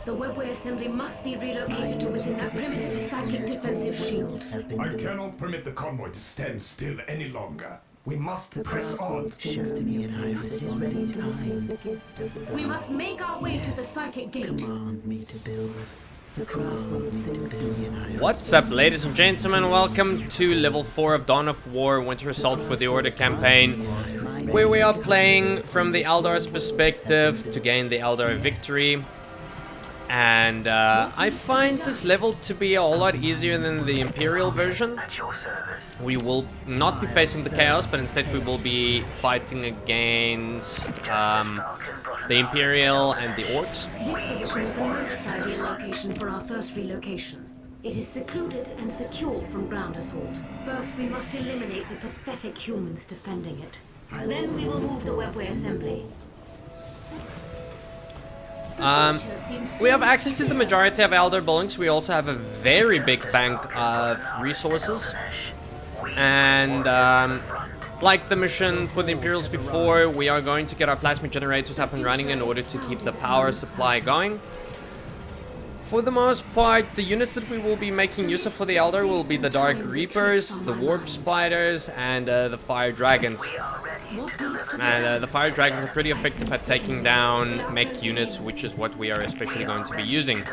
The webway assembly must be relocated to within that primitive psychic defensive shield. I cannot permit the convoy to stand still any longer. We must press on. We must make our way to the psychic gate. What's up, ladies and gentlemen? Welcome to level 4 of Dawn of War Winter Assault for the Order campaign, where we are playing from the Eldar's perspective to gain the Eldar victory. And I find this level to be a whole lot easier than the Imperial version. We will not be facing the Chaos, but instead we will be fighting against the Imperial and the Orks. This position is the most ideal location for our first relocation. It is secluded and secure from ground assault. First, we must eliminate the pathetic humans defending it. Then we will move the webway assembly. We have access to the majority of Eldar buildings. We also have a very big bank of resources. And like the mission for the Imperials before, we are going to get our plasma generators up and running in order to keep the power supply going. For the most part, the units that we will be making use of for the Eldar will be the Dark Reapers, the Warp Spiders, and the Fire Dragons. And the Fire Dragons are pretty effective at taking down mech units, which is what we are especially going to be using.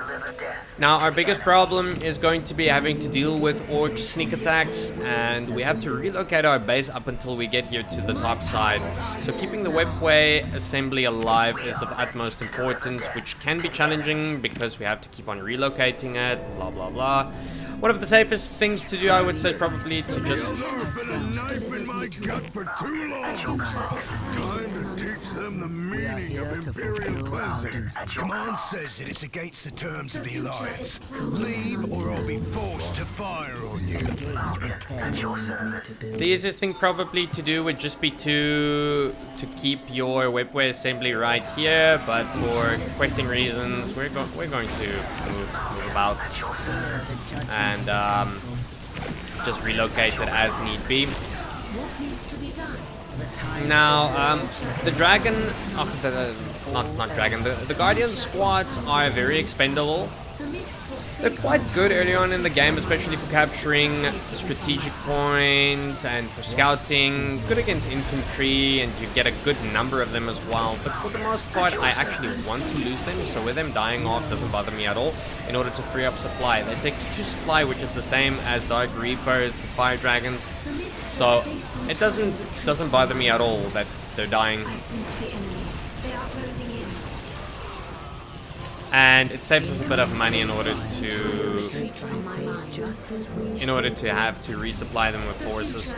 Now, our biggest problem is going to be having to deal with Orc sneak attacks, and we have to relocate our base up until we get here to the top side. So keeping the webway assembly alive is of utmost importance, which can be challenging because we have to keep on relocating it, blah blah blah. One of the safest things to do, I would say, probably to just... You've been a knife in my gut for too long. Time to teach them the meaning of Imperial cleansing. Command says that it's against the terms of the Alliance. Leave or I'll be forced to fire on you. The easiest thing probably to do would just be to keep your webway assembly right here, but for questing reasons, we're going to move about and just relocate it as need be. Now, the dragon, the Guardian squads are very expendable. They're quite good early on in the game, especially for capturing strategic points and for scouting. Good against infantry, and you get a good number of them as well. But for the most part, I actually want to lose them, so with them dying off doesn't bother me at all, in order to free up supply. They take 2 supply, which is the same as Dark Reapers, Fire Dragons. So it doesn't bother me at all that they're dying. And it saves us a bit of money in order to have to resupply them with forces.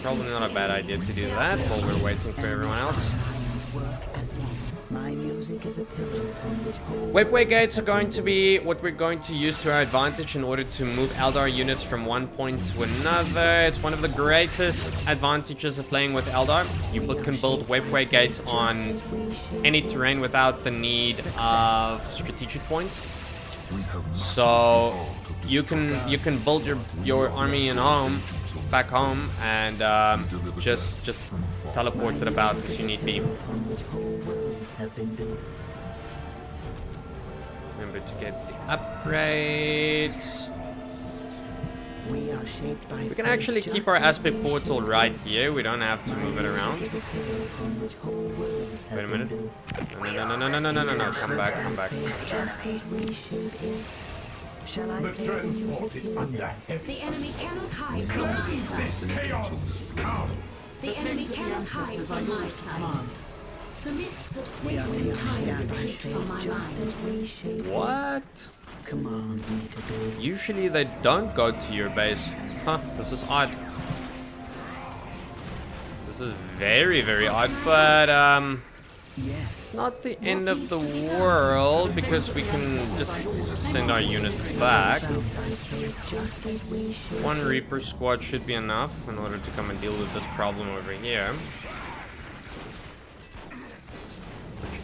Probably not a bad idea to do that while we're waiting for everyone else. Webway gates are going to be what we're going to use to our advantage in order to move Eldar units from one point to another. It's one of the greatest advantages of playing with Eldar. You can build webway gates on any terrain without the need of strategic points. So you can build your army back home and just teleport it about as you need be. Remember to get the upgrades. We can actually keep our aspect portal right here. We don't have to move it around. Wait a minute. No. Come back. The transport is under heavy. The enemy cannot hide from my side. Chaos scum. The enemy cannot hide from my side. The mist of space and time retreat from my mind. What? Usually they don't go to your base. Huh, this is odd. This is very, very odd, but it's not the end of the world because we can just send our units back. 1 Reaper squad should be enough in order to come and deal with this problem over here.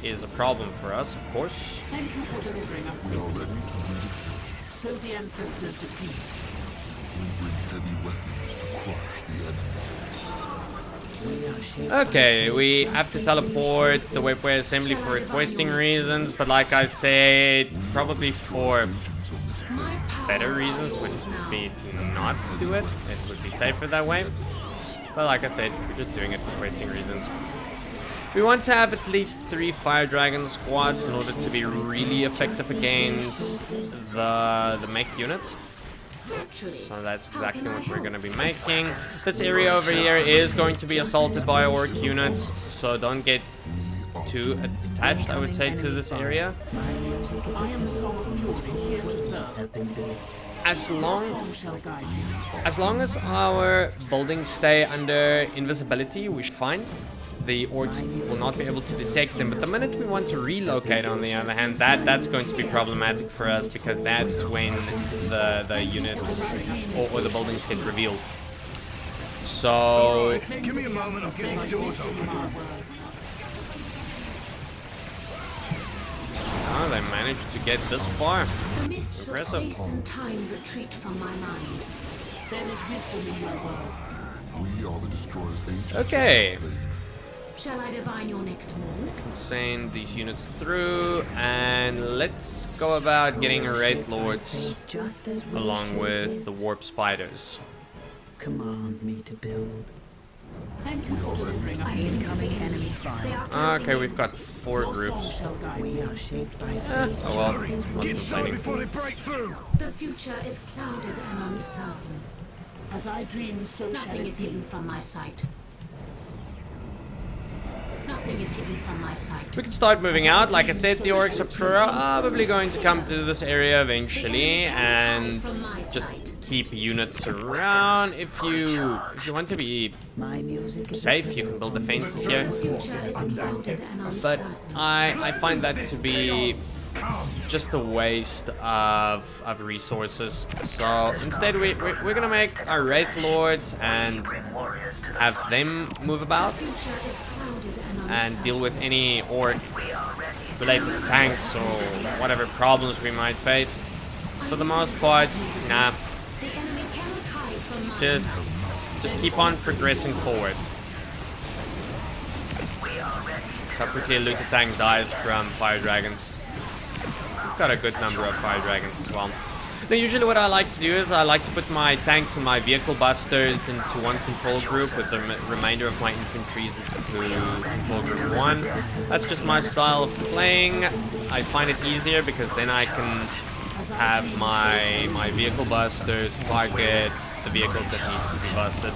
Is a problem for us, of course. Thank you for delivering us. So the ancestors defeat. We bring heavy weapons to crush the enemy. Okay, we have to teleport the webway assembly for questing reasons, but like I said, probably for better reasons would be to not do it. It would be safer that way. But like I said, we're just doing it for questing reasons. We want to have at least 3 Fire Dragon squads in order to be really effective against the mech units. So that's exactly what we're going to be making. This area over here is going to be assaulted by orc units, so don't get too attached, I would say, to this area. I am the Soul of Fury, here to serve. As long Shall guide you. as our buildings stay under invisibility, we should be fine. The orcs will not be able to detect them, but the minute we want to relocate, on the other hand, that's going to be problematic for us, because that's when the units or the buildings get revealed. So Give me a moment, I'll get these doors open. oh, they managed to get this far. The mists of Impressive. space and time retreat from my mind. There is wisdom in your words. We are the destroyer's agents. Okay, Shall I divine your next move? send these units through, and let's go about getting Wraith Lords Just as we along with the Warp Spiders. command me to build. Thank you for delivering us. Incoming enemy fire. They are closing Okay, in. we've got 4 Your soul groups. shall guide We you. are shaped by Oh well, Hurry, not get inside complaining. before they break through. The future is clouded and uncertain. As I dream, so shall Nothing it is be. hidden from my sight. Nothing is hidden from my sight. We can start moving out. Like I said, the orcs are probably going to come to this area eventually, and just keep units around. If you want to be my music is safe, you can build defenses here. The future is clouded and But uncertain. I find that to be just a waste of resources. So instead, we're gonna make our Wraith Lords and have them move about The future is clouded and and uncertain. deal with any orc related tanks or whatever problems we might face. For the most part, nah, The enemy cannot hide from my just sight. keep on progressing forward. So quickly a looted tank dies from fire dragons. We've got a good number of fire dragons as well. Now, usually what I like to do is I like to put my tanks and my vehicle busters into one control group with the remainder of my infantries into control group 1. That's just my style of playing. I find it easier because then I can have my vehicle busters target the vehicles that needs to be busted.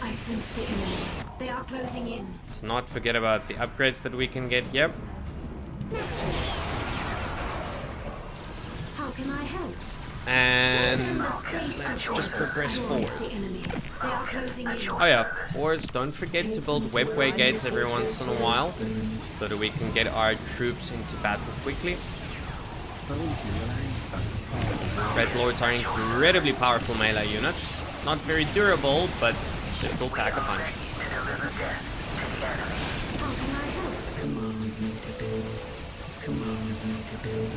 I sense the enemy. They are closing in. Let's not forget about the upgrades that we can get here. How can I help? And Let's just progress forward. The enemy. They are closing in. oh yeah, of course, don't forget to build webway gates every once in a while so that we can get our troops into battle quickly. Red Lords are incredibly powerful melee units. Not very durable, but they still pack a punch. How can I help? command me to build. Command me to build.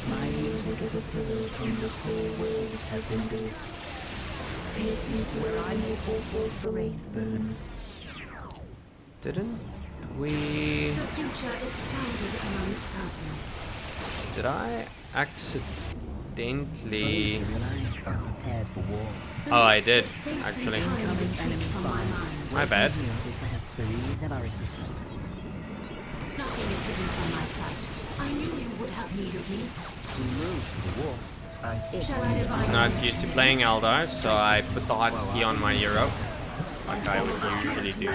My music is a pillar from the whole world has been built. Take me to where I may pour forth the wraith burn. Didn't we... The future is clouded and uncertain. Did I accidentally... Are prepared for war. The Oh, I mists did, of space and actually. time Incoming retreat enemy from my fire. mind. My bad. Is the freeze of our existence. Nothing is hidden from my sight. I knew you would have need of me. We move to the war. Shall I divine Not your used to playing Eldar, so I put the hotkey on my Euro, like I would usually do.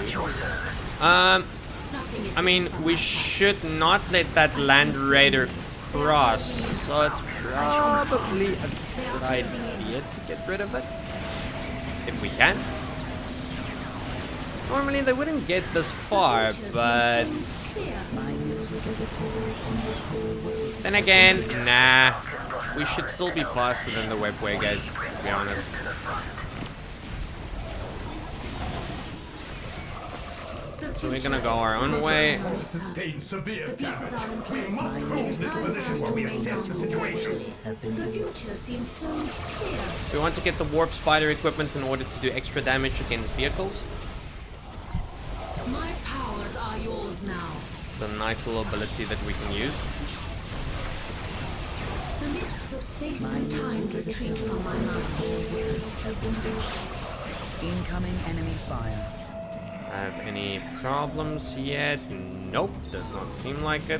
Nothing is I mean, we should not let that Land Raider cross, so it's probably a good idea to get rid of it, if we can. Normally they wouldn't get this far, but clear. My music is a pillar from the whole world. then again, nah. We should still be faster than the webway gate, to be honest. The So we're gonna go our own way. Sustained severe The pieces damage. are in We place. must hold this position while we assess the situation. The future seems so clear. We want to get the warp spider equipment in order to do extra damage against vehicles. My powers are yours now. It's a nice little ability that we can use. The mists of space and time retreat from my mind. Incoming enemy fire. Have any problems yet? Nope, does not seem like it.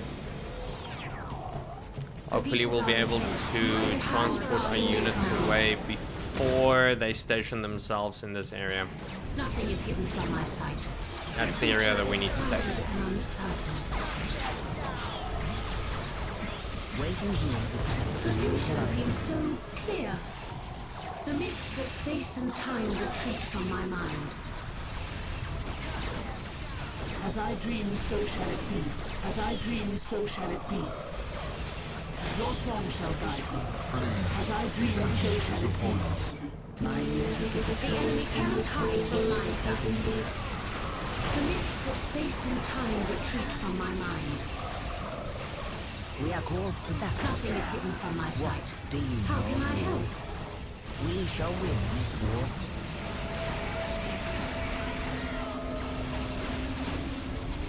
Hopefully we'll be able to transport our units away before they station themselves in this area. Nothing is hidden from my sight. That's the area that we need to take. And uncertain. Waiting here. The future seems so clear. The mists of space and time retreat from my mind. As I dream, so shall it be. As I dream, so shall it be. Your song shall guide me. As I dream, so shall it be. My music is a The enemy cannot hide from my sight. The mists of space and time retreat from my mind. We are called to battle. Nothing is hidden from my sight. Do you How know? can I help? We shall win this war.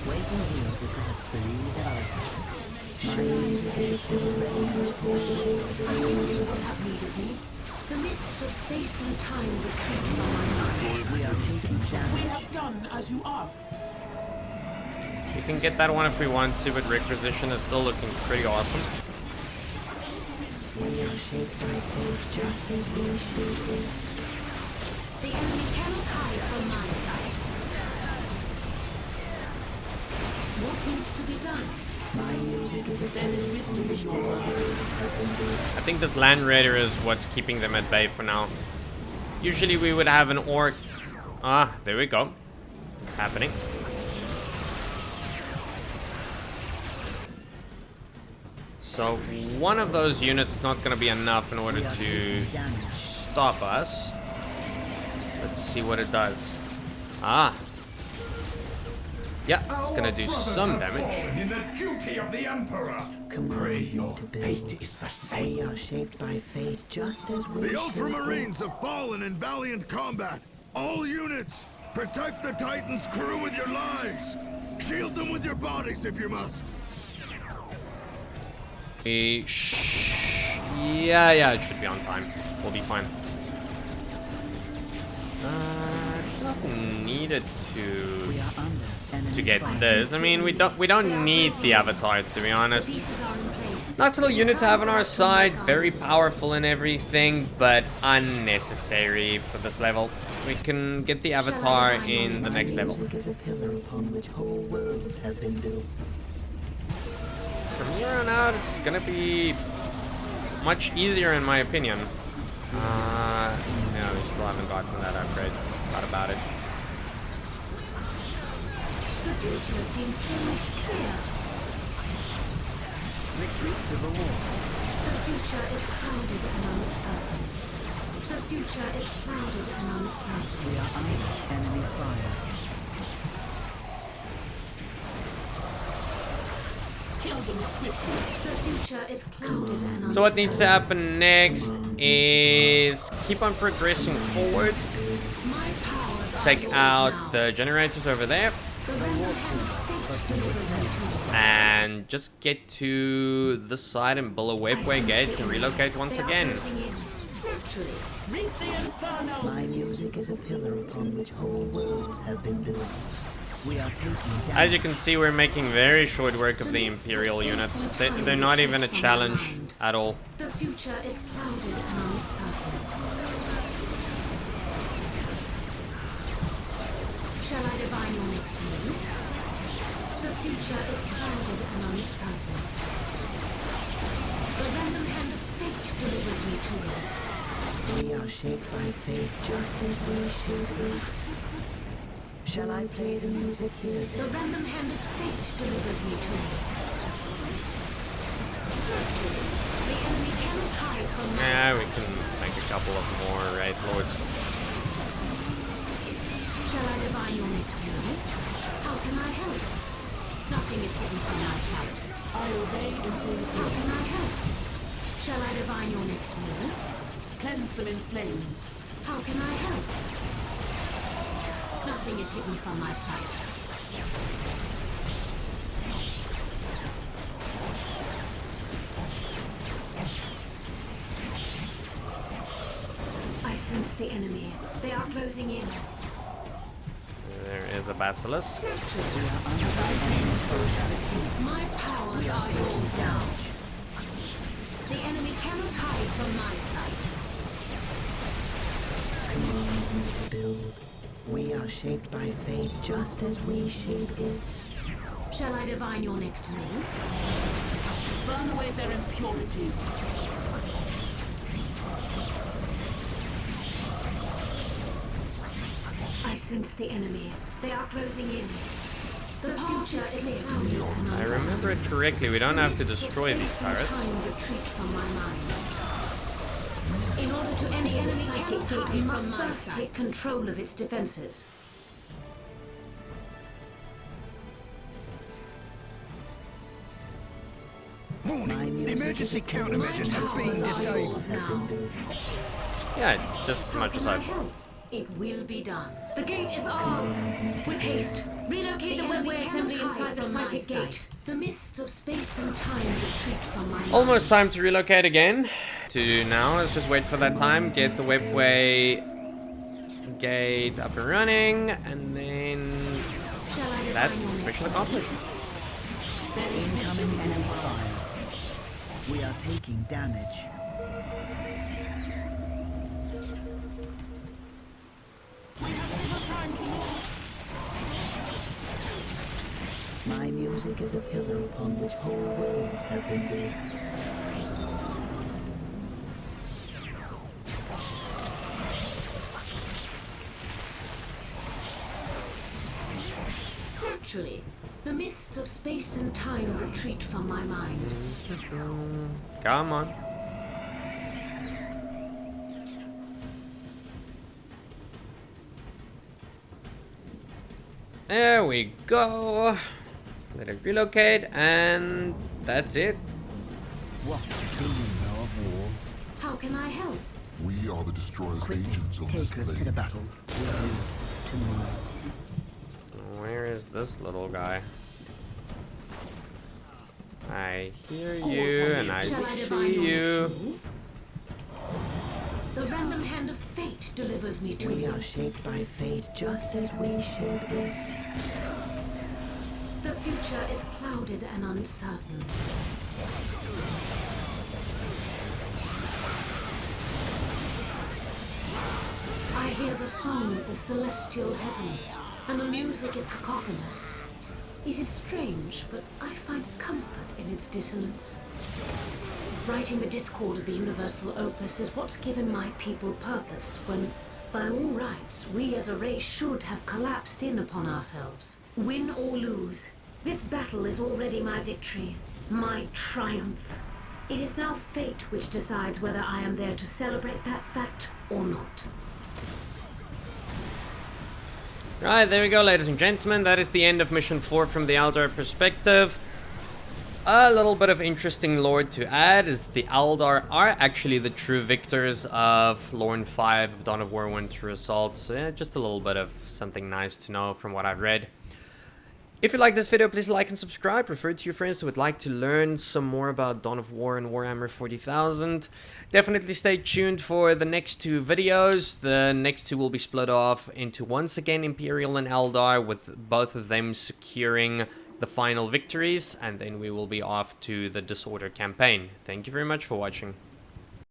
Waiting here because of freeze and other systems. My music is a I knew you would have needed me. The mists of space and time retreat from my mind. We are taking We damage. have done as you asked. We can get that one if we want to, but requisition is still looking pretty awesome. We are shaped by fate just as we should be. The enemy cannot hide from my sight. What needs to be done? My music is a There is wisdom in your words. I think this land raider is what's keeping them at bay for now. Usually we would have an orc. Ah, there we go. It's happening. So one of those units is not going to be enough in order to stop us. Let's see what it does. Ah. Yeah, it's going to do some damage. In the duty of the Emperor. Pray your fate is the same. We are shaped by fate just as we The should Ultramarines have fallen in valiant combat. All units, protect the Titan's crew with your lives. Shield them with your bodies if you must. Yeah, it should be on time. We'll be fine. It's not needed be. We are under enemy to get fire. this. I mean, we don't need the avatar, to be honest. Pieces are in place. Nice little unit to have on our side, very powerful and everything, but unnecessary for this level. We can get the avatar in the next level. Music is a pillar upon which whole worlds have been built. From here on out, it's gonna be much easier in my opinion. No, we still haven't gotten that upgrade. Thought about it. The future seems so clear. Retreat to the wall. The future is clouded and uncertain. The future is clouded and uncertain. We are under enemy fire. Kill them swiftly. The future is clouded and uncertain. So what needs to happen next is keep on progressing forward. My powers are Take yours out now. the generators over there. The random hand of fate delivers me to you. And just get to this side and build a webway gate and relocate once They are again. closing in. Naturally. Reap the inferno. My music is a pillar upon which whole worlds have been built. We are taking As damage. you can see, we're making very short work of the Imperial units. They're not even a challenge at all. The future is clouded and uncertain. Shall I divine your next move? The future is clouded and uncertain. The random hand of fate delivers me to you. We are shaped by fate just as we should be. Shall I play the music here The then? random hand of fate delivers me to you. Naturally, the enemy cannot hide from my Yeah, we sight. can make a couple of more Raid Lords. Shall I divine your next move? How can I help? Nothing is hidden from my sight. I obey in full How flow. can I help? Shall I divine your next move? Cleanse them in flames. How can I help? Nothing is hidden from my sight. I sense the enemy. They are closing in. There is a basilisk. My powers are yours now. The enemy cannot hide from my sight. Command me to build. We are shaped by fate just as we shape it. Shall I divine your next move? Burn away their impurities. I sense the enemy. They are closing in. The future is clear to me. I remember it correctly, we don't have to destroy these turrets. Time retreat from my mind. In order to enter the psychic gate, we must first take control of its defenses. Warning, emergency countermeasures have been disabled. Now, Yeah, just as much as I thought. it will be done. The gate is ours. With haste, relocate the webway assembly inside the psychic gate. The mists of space and time retreat from my mind. Almost time to relocate again. To now, let's just wait for that time, get the webway gate up and running, and then Shall I divine that's your next mission move? accomplished. Incoming enemy fire. We are taking damage. My music is a pillar upon which whole worlds have been built. Naturally, the mists of space and time retreat from my mind. Come on. There we go. Let it relocate, and that's it. What do you know of war? How can I help? We are the destroyer's agents on this Take us to plane. the battle. With you tomorrow. Where is this little guy? I hear you, and I Shall I divine see your you. next move? The random hand of fate delivers me to We you. are shaped by fate just as we shape it. The future is clouded and uncertain. I hear the song of the celestial heavens, and the music is cacophonous. It is strange, but I find comfort in its dissonance. Writing the discord of the universal opus is what's given my people purpose when, by all rights, we as a race should have collapsed in upon ourselves. Win or lose, this battle is already my victory, my triumph. It is now fate which decides whether I am there to celebrate that fact or not. Right, there we go, ladies and gentlemen. That is the end of Mission 4 from the Eldar perspective. A little bit of interesting lore to add is the Eldar are actually the true victors of Lorne 5 of Dawn of War Winter Assault. So yeah, just a little bit of something nice to know from what I've read. If you like this video, please like and subscribe. Refer it to your friends who would like to learn some more about Dawn of War and Warhammer 40,000. Definitely stay tuned for the next two videos. The next two will be split off into, once again, Imperial and Eldar, with both of them securing the final victories, and then we will be off to the Disorder campaign. Thank you very much for watching.